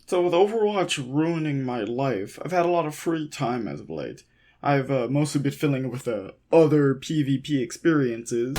So with Overwatch ruining my life, I've had a lot of free time as of late. I've mostly been filling it with other PvP experiences.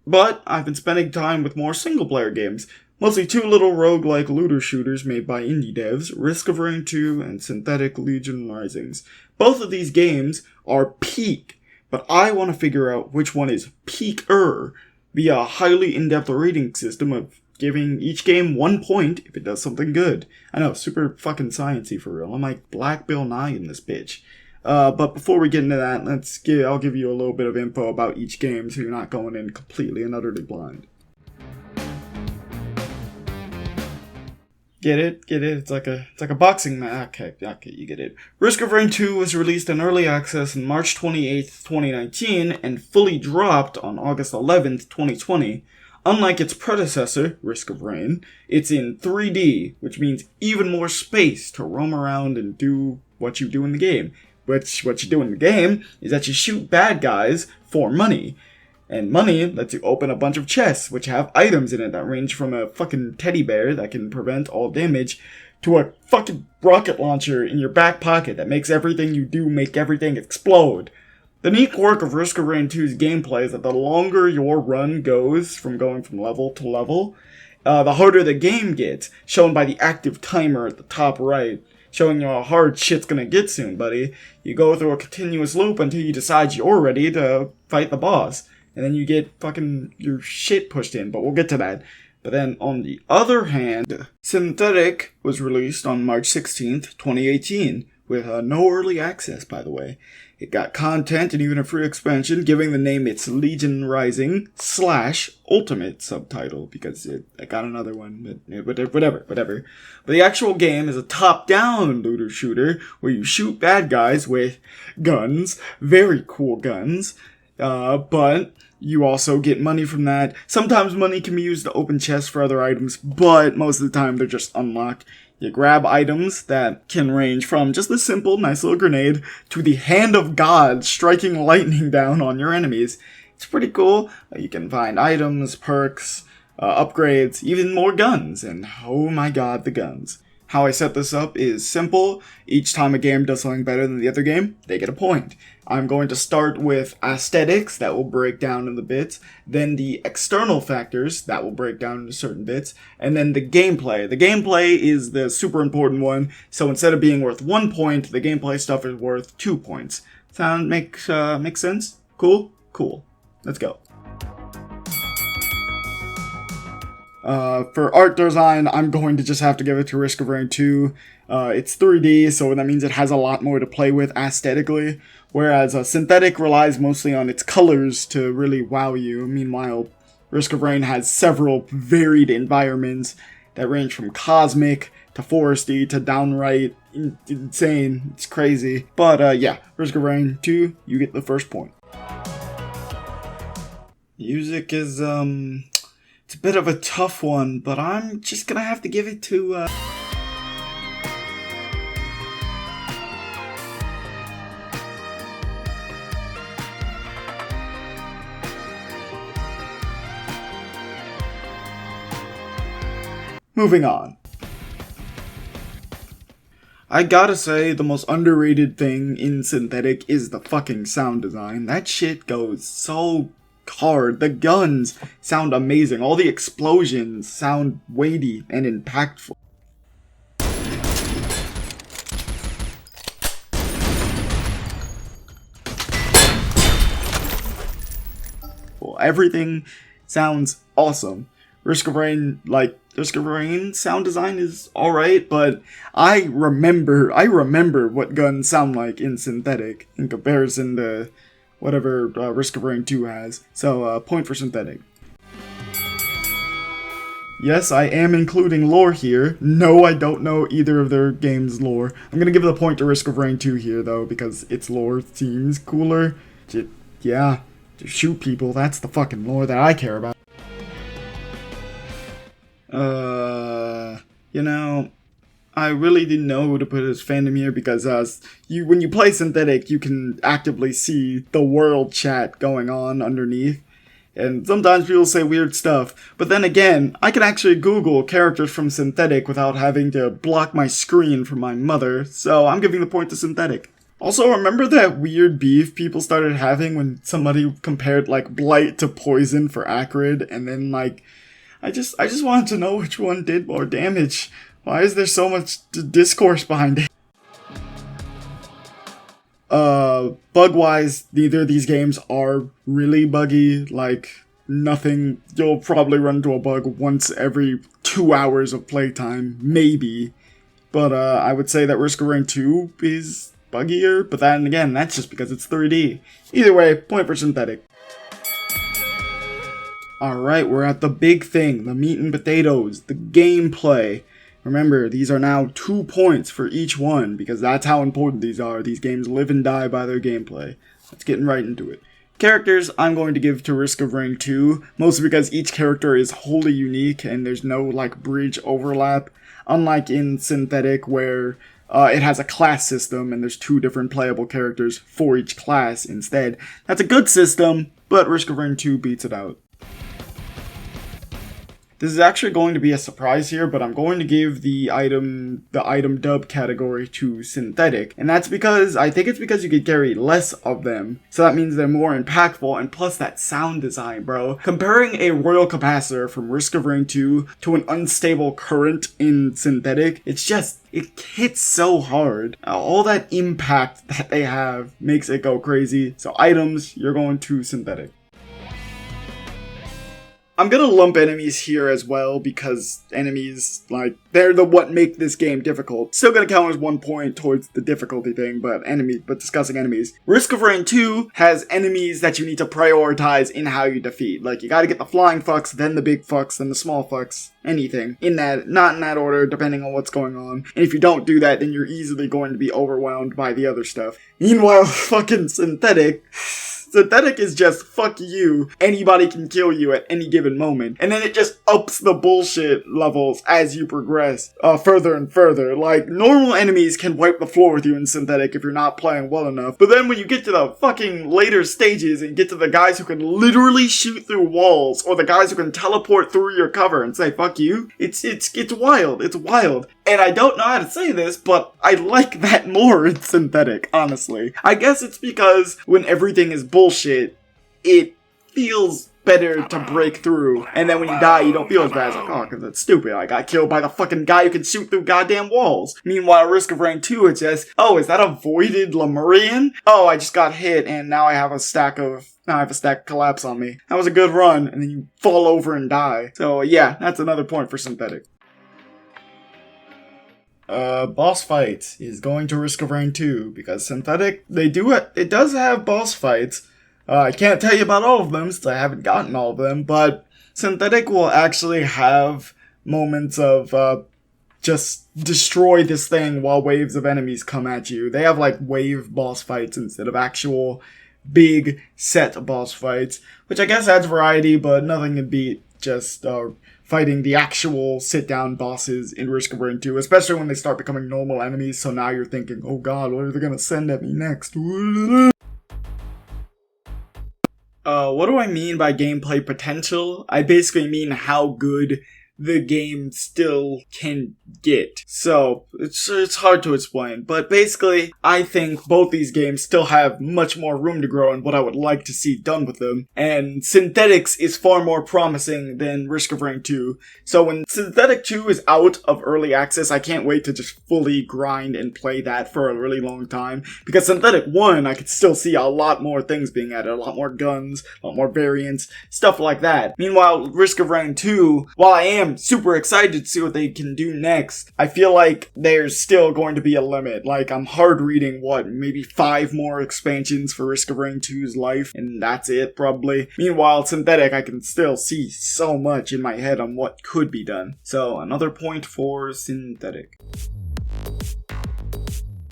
But I've been spending time with more single-player games, mostly two little roguelike looter shooters made by indie devs, Risk of Rain 2 and SYNTHETIK Legion Risings. Both of these games are peak, but I want to figure out which one is peaker via a highly in-depth rating system of giving each game 1 point if it does something good. I know, super fucking sciencey for real. I'm like Black Bill Nye in this bitch. But before we get into that, I'll give you a little bit of info about each game so you're not going in completely and utterly blind. Get it? It's like a boxing match. Okay, you get it. Risk of Rain 2 was released in early access on March 28th, 2019, and fully dropped on August 11th, 2020. Unlike its predecessor, Risk of Rain, it's in 3D, which means even more space to roam around and do what you do in the game. What you do in the game is that you shoot bad guys for money. And money lets you open a bunch of chests, which have items in it that range from a fucking teddy bear that can prevent all damage to a fucking rocket launcher in your back pocket that makes everything you do make everything explode. The neat quirk of Risk of Rain 2's gameplay is that the longer your run goes from going from level to level, the harder the game gets, shown by the active timer at the top right, showing you how hard shit's gonna get soon, buddy. You go through a continuous loop until you decide you're ready to fight the boss. And then you get fucking your shit pushed in, but we'll get to that. But then, on the other hand, SYNTHETIK was released on March 16th, 2018, with no early access, by the way. It got content and even a free expansion, giving the name its Legion Rising / Ultimate subtitle, because I got another one, but whatever. But the actual game is a top-down looter shooter, where you shoot bad guys with guns, very cool guns, but you also get money from that. Sometimes money can be used to open chests for other items, but most of the time they're just unlocked. You grab items that can range from just this simple, nice little grenade to the hand of God striking lightning down on your enemies. It's pretty cool. You can find items, perks, upgrades, even more guns, and oh my god, the guns. How I set this up is simple. Each time a game does something better than the other game, they get a point. I'm going to start with aesthetics, that will break down into bits, then the external factors, that will break down into certain bits, and then the gameplay. The gameplay is the super important one, so instead of being worth 1 point, the gameplay stuff is worth 2 points. Make sense? Cool? Cool. Let's go. For art design, I'm going to just have to give it to Risk of Rain 2. It's 3D, so that means it has a lot more to play with aesthetically, whereas SYNTHETIK relies mostly on its colors to really wow you. Meanwhile, Risk of Rain has several varied environments that range from cosmic to foresty to downright insane. It's crazy. But yeah, Risk of Rain 2, you get the first point. Music is, it's a bit of a tough one, but I'm just gonna have to give it to, Moving on. I gotta say, the most underrated thing in SYNTHETIK is the fucking sound design. That shit goes so hard. The guns sound amazing. All the explosions sound weighty and impactful. Everything sounds awesome. Risk of Rain sound design is alright, but I remember what guns sound like in SYNTHETIK in comparison to whatever Risk of Rain 2 has. So, point for SYNTHETIK. Yes, I am including lore here. No, I don't know either of their games' lore. I'm gonna give the point to Risk of Rain 2 here, though, because its lore seems cooler. To shoot people, that's the fucking lore that I care about. I really didn't know who to put as fandom here because when you play Synthetik, you can actively see the world chat going on underneath. And sometimes people say weird stuff. But then again, I can actually Google characters from Synthetik without having to block my screen from my mother. So I'm giving the point to Synthetik. Also, remember that weird beef people started having when somebody compared, like, Blight to Poison for Acrid? And then, like, I just wanted to know which one did more damage. Why is there so much discourse behind it? Bug-wise, neither of these games are really buggy. Like, nothing. You'll probably run into a bug once every 2 hours of playtime, maybe. But, I would say that Risk of Rain 2 is buggier, but then again, that's just because it's 3D. Either way, point for Synthetik. Alright, we're at the big thing, the meat and potatoes, the gameplay. Remember, these are now 2 points for each one, because that's how important these are. These games live and die by their gameplay. Let's get right into it. Characters, I'm going to give to Risk of Rain 2, mostly because each character is wholly unique and there's no, like, bridge overlap. Unlike in Synthetik, where it has a class system and there's 2 different playable characters for each class instead. That's a good system, but Risk of Rain 2 beats it out. This is actually going to be a surprise here, but I'm going to give the item dub category to Synthetik. And that's because, I think it's because you could carry less of them. So that means they're more impactful, and plus that sound design, bro. Comparing a Royal Capacitor from Risk of Rain 2 to an Unstable Current in Synthetik, it hits so hard. All that impact that they have makes it go crazy. So items, you're going to Synthetik. I'm gonna lump enemies here as well, because enemies, like, they're what make this game difficult. Still gonna count as 1 point towards the difficulty thing, but discussing enemies. Risk of Rain 2 has enemies that you need to prioritize in how you defeat. Like, you gotta get the flying fucks, then the big fucks, then the small fucks. Anything. Not in that order, depending on what's going on. And if you don't do that, then you're easily going to be overwhelmed by the other stuff. Meanwhile, fucking Synthetik is just, fuck you, anybody can kill you at any given moment. And then it just ups the bullshit levels as you progress further and further. Like, normal enemies can wipe the floor with you in Synthetik if you're not playing well enough. But then when you get to the fucking later stages and get to the guys who can literally shoot through walls, or the guys who can teleport through your cover and say, fuck you, it's wild. It's wild. And I don't know how to say this, but I like that more in Synthetik, honestly. I guess it's because when everything is bullshit, it feels better to break through. And then when you die, you don't feel as bad. It's like, oh, because it's stupid. I got killed by the fucking guy who can shoot through goddamn walls. Meanwhile, Risk of Rain 2, it's just, oh, is that a voided Lemurian? Oh, I just got hit, and now I have a stack of collapse on me. That was a good run, and then you fall over and die. So yeah, that's another point for Synthetik. Boss fight is going to Risk of Rain 2, because Synthetik, it does have boss fights. I can't tell you about all of them, since I haven't gotten all of them, but Synthetik will actually have moments of, just destroy this thing while waves of enemies come at you. They have, like, wave boss fights instead of actual big set boss fights, which I guess adds variety, but nothing can beat just, fighting the actual sit-down bosses in Risk of Rain 2, especially when they start becoming normal enemies, so now you're thinking, oh god, what are they gonna send at me next? What do I mean by gameplay potential? I basically mean how good the game still can get. So, it's hard to explain, but basically, I think both these games still have much more room to grow in what I would like to see done with them, and Synthetik's is far more promising than Risk of Rain 2. So when Synthetik 2 is out of early access, I can't wait to just fully grind and play that for a really long time, because Synthetik 1, I could still see a lot more things being added, a lot more guns, a lot more variants, stuff like that. Meanwhile, Risk of Rain 2, while I am super excited to see what they can do next, I feel like there's still going to be a limit. Like, I'm hard reading, maybe 5 more expansions for Risk of Rain 2's life, and that's it, probably. Meanwhile, Synthetik, I can still see so much in my head on what could be done. So, another point for Synthetik.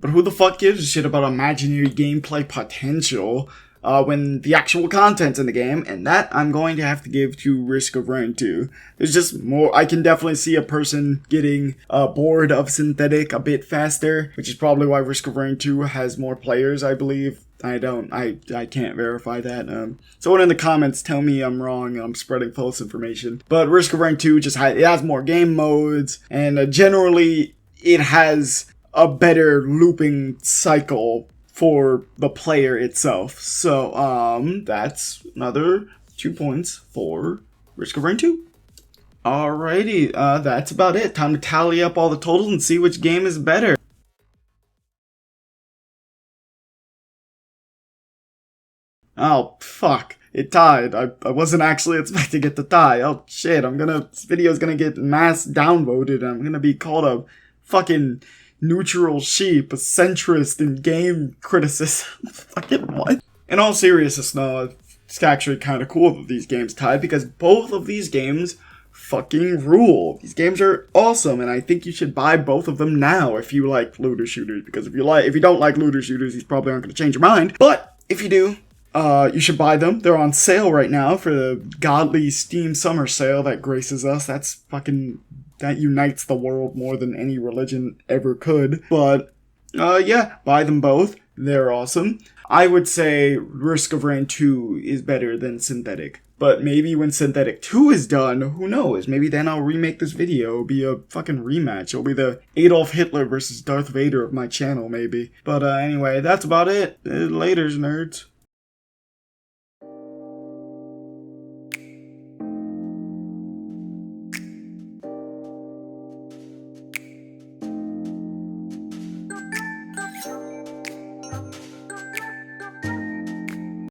But who the fuck gives a shit about imaginary gameplay potential? when the actual content's in the game, and that I'm going to have to give to Risk of Rain 2. There's just more. I can definitely see a person getting bored of Synthetic a bit faster, which is probably why Risk of Rain 2 has more players, I believe. I can't verify that. Someone in the comments tell me I'm wrong and I'm spreading false information. But Risk of Rain 2 it has more game modes, and generally it has a better looping cycle for the player itself. So, that's another 2 points for Risk of Rain 2. Alrighty, that's about it. Time to tally up all the totals and see which game is better. Oh, fuck. It tied. I wasn't actually expecting it to tie. Oh, shit. This video's gonna get mass downvoted, and I'm gonna be called a fucking neutral sheep, a centrist in game criticism. Fucking what? In all seriousness, no, it's actually kind of cool that these games tied, because both of these games fucking rule. These games are awesome, and I think you should buy both of them now if you like looter shooters, because if you don't like looter shooters, these probably aren't gonna change your mind. But if you do, you should buy them. They're on sale right now for the godly Steam summer sale that graces us. That unites the world more than any religion ever could. But, yeah, buy them both. They're awesome. I would say Risk of Rain 2 is better than Synthetic. But maybe when Synthetic 2 is done, who knows? Maybe then I'll remake this video. It'll be a fucking rematch. It'll be the Adolf Hitler versus Darth Vader of my channel, maybe. But, anyway, that's about it. Laters, nerds.